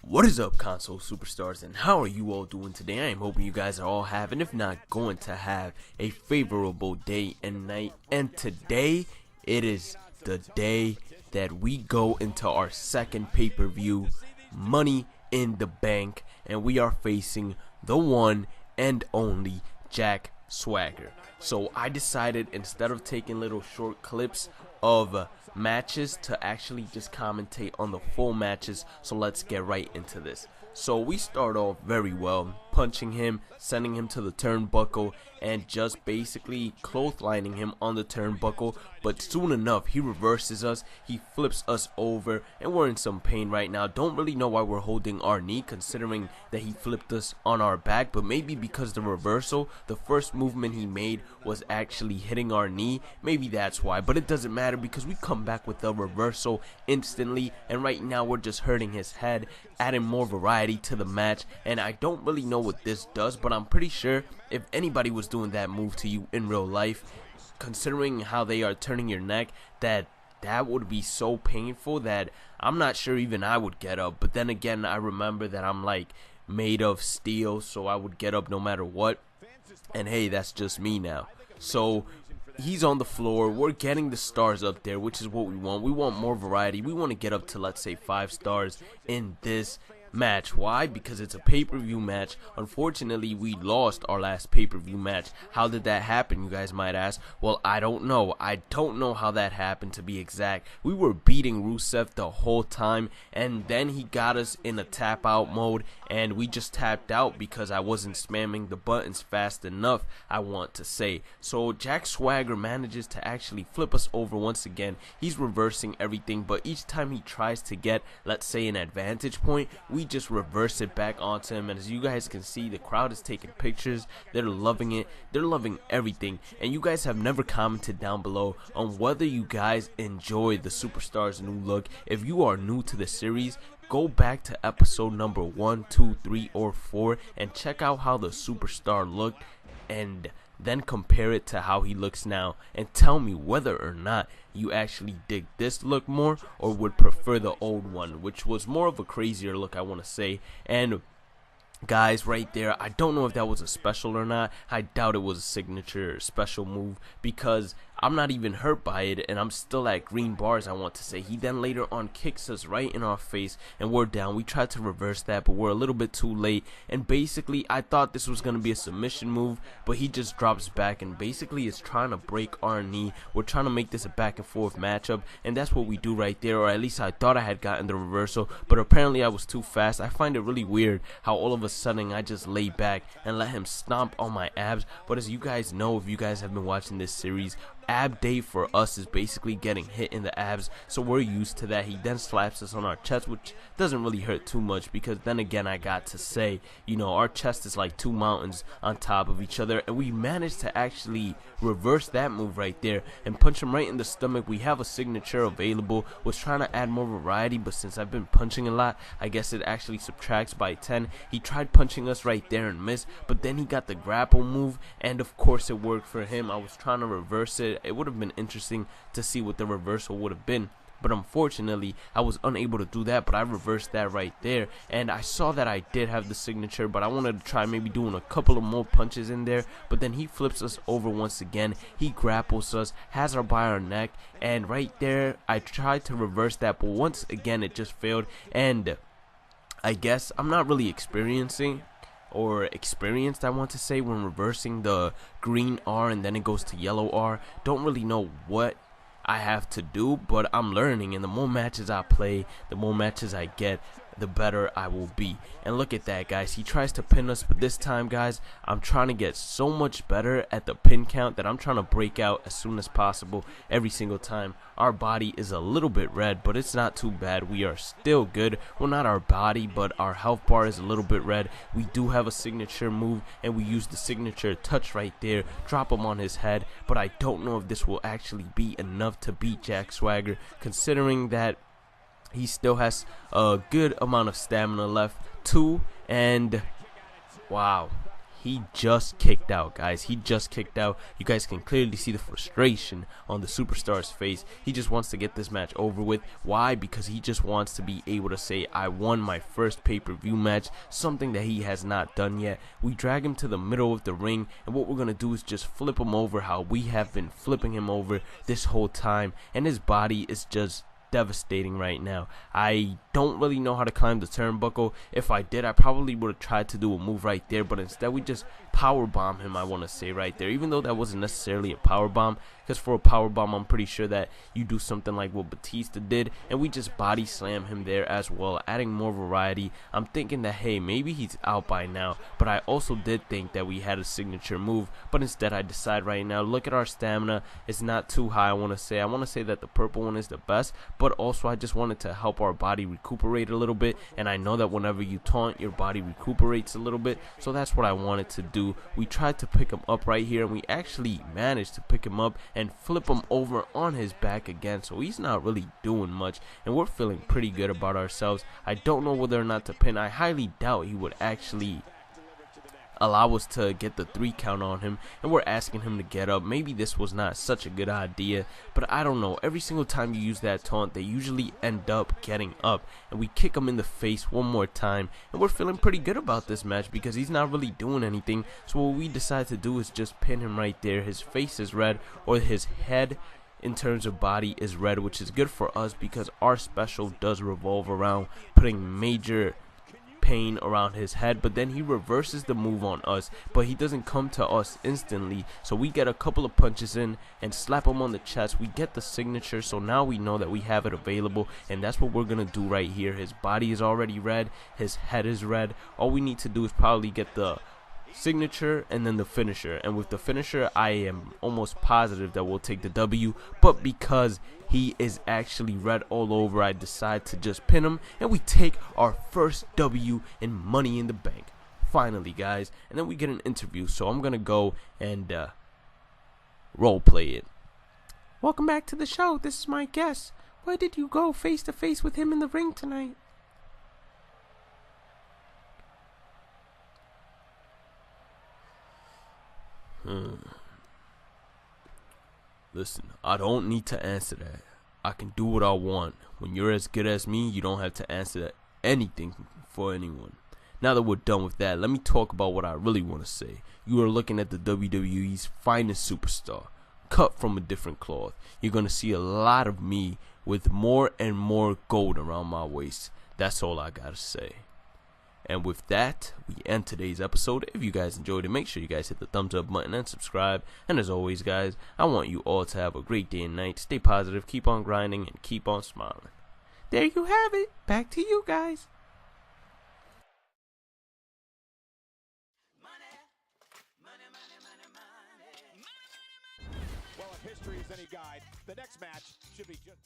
What is up, console superstars, and how are you all doing today? I am hoping you guys are all having, if not going to have, a favorable day and night. And today, it is the day that we go into our second pay-per-view, Money in the Bank, and we are facing the one and only Jack Swagger. So I decided, instead of taking little short clips of matches, to actually just commentate on the full matches. So let's get right into this. So we start off very well, punching him, sending him to the turnbuckle, and just basically clotheslining him on the turnbuckle. But soon enough, he reverses us, he flips us over, and we're in some pain right now. Don't really know why we're holding our knee, considering that he flipped us on our back, but maybe because the reversal, the first movement he made was actually hitting our knee. Maybe that's why, but it doesn't matter because we come back with a reversal instantly, and right now we're just hurting his head, adding more variety to the match. And I don't really know what this does, but I'm pretty sure if anybody was doing that move to you in real life, considering how they are turning your neck, that would be so painful that I'm not sure even I would get up. But then again, I remember that I'm like made of steel, so I would get up no matter what. And hey, that's just me now. So he's on the floor, we're getting the stars up there, which is what we want. We want more variety. We want to get up to, let's say, 5 stars in this match. Why? Because it's a pay-per-view match. Unfortunately, we lost our last pay-per-view match. How did that happen, you guys might ask? Well, I don't know. I don't know how that happened, to be exact. We were beating Rusev the whole time, and then he got us in a tap out mode, and we just tapped out because I wasn't spamming the buttons fast enough, I want to say. So Jack Swagger manages to actually flip us over once again. He's reversing everything, but each time he tries to get, let's say, an advantage point, we just reverse it back onto him. And as you guys can see, the crowd is taking pictures. They're loving it. They're loving everything. And you guys have never commented down below on whether you guys enjoy the Superstars new look. If you are new to the series, go back to episode number 1, 2, 3, or 4 and check out how the Superstar looked, and then compare it to how he looks now, and tell me whether or not you actually dig this look more or would prefer the old one, which was more of a crazier look, I want to say. And guys, right there, I don't know if that was a special or not. I doubt it was a signature special move, because I'm not even hurt by it, and I'm still at green bars, I want to say. He then later on kicks us right in our face, and we're down. We tried to reverse that, but we're a little bit too late. And basically, I thought this was going to be a submission move, but he just drops back and basically is trying to break our knee. We're trying to make this a back and forth matchup, and that's what we do right there, or at least I thought I had gotten the reversal, but apparently I was too fast. I find it really weird how all of a sudden I just lay back and let him stomp on my abs. But as you guys know, if you guys have been watching this series, ab day for us is basically getting hit in the abs, so we're used to that. He then slaps us on our chest, which doesn't really hurt too much, because then again, I got to say, you know, our chest is like 2 mountains on top of each other, and we managed to actually reverse that move right there and punch him right in the stomach. We have a signature available. Was trying to add more variety, but since I've been punching a lot, I guess it actually subtracts by 10. He tried punching us right there and missed, but then he got the grapple move, and of course it worked for him. I was trying to reverse it. It would have been interesting to see what the reversal would have been, but unfortunately I was unable to do that. But I reversed that right there, and I saw that I did have the signature, but I wanted to try maybe doing a couple of more punches in there. But then he flips us over once again. He grapples us, has our by our neck, and right there I tried to reverse that, but once again it just failed. And I guess I'm not really experienced, I want to say, when reversing the green R and then it goes to yellow R. Don't really know what I have to do, but I'm learning, and the more matches I play, the more matches I get, the better I will be. And look at that, guys. He tries to pin us, but this time, guys, I'm trying to get so much better at the pin count that I'm trying to break out as soon as possible every single time. Our body is a little bit red, but it's not too bad. We are still good. Well, not our body, but our health bar is a little bit red. We do have a signature move, and we use the signature touch right there, drop him on his head. But I don't know if this will actually be enough to beat Jack Swagger, considering that he still has a good amount of stamina left too. And wow, he just kicked out, guys. He just kicked out. You guys can clearly see the frustration on the superstar's face. He just wants to get this match over with. Why? Because he just wants to be able to say, I won my first pay-per-view match, something that he has not done yet. We drag him to the middle of the ring, and what we're going to do is just flip him over how we have been flipping him over this whole time, and his body is just devastating right now. I don't really know how to climb the turnbuckle. If I did, I probably would have tried to do a move right there, but instead we just power bomb him, I want to say, right there, even though that wasn't necessarily a power bomb, because for a power bomb I'm pretty sure that you do something like what Batista did, and we just body slam him there as well, adding more variety. I'm thinking that, hey, maybe he's out by now, but I also did think that we had a signature move, but instead I decide right now, look at our stamina, it's not too high. I want to say that the purple one is the best, but also I just wanted to help our body recuperate a little bit, and I know that whenever you taunt, your body recuperates a little bit, so that's what I wanted to do. We tried to pick him up right here, and we actually managed to pick him up and flip him over on his back again, so he's not really doing much, and we're feeling pretty good about ourselves. I don't know whether or not to pin. I highly doubt he would actually allow us to get the 3 count on him, and we're asking him to get up. Maybe this was not such a good idea, but I don't know. Every single time you use that taunt, they usually end up getting up, and we kick him in the face one more time, and we're feeling pretty good about this match because he's not really doing anything. So what we decide to do is just pin him right there. His face is red, or his head in terms of body is red, which is good for us because our special does revolve around putting major pain around his head, but then he reverses the move on us, but he doesn't come to us instantly, so we get a couple of punches in and slap him on the chest. We get the signature, so now we know that we have it available, and that's what we're gonna do right here. His body is already red, his head is red. All we need to do is probably get the signature and then the finisher, and with the finisher I am almost positive that we'll take the W, but because he is actually red all over, I decide to just pin him, and we take our first W in Money in the Bank finally, guys. And then we get an interview, so I'm gonna go and role play it. Welcome back to the show. This is my guest. Where did you go face to face with him in the ring tonight? Listen, I don't need to answer that. I can do what I want. When you're as good as me, you don't have to answer anything for anyone. Now that we're done with that, let me talk about what I really want to say. You are looking at the WWE's finest superstar, cut from a different cloth. You're going to see a lot of me with more and more gold around my waist. That's all I got to say. And with that, we end today's episode. If you guys enjoyed it, make sure you guys hit the thumbs up button and subscribe. And as always, guys, I want you all to have a great day and night. Stay positive, keep on grinding, and keep on smiling. There you have it. Back to you guys. Well, if history is any guide, the next match should be just...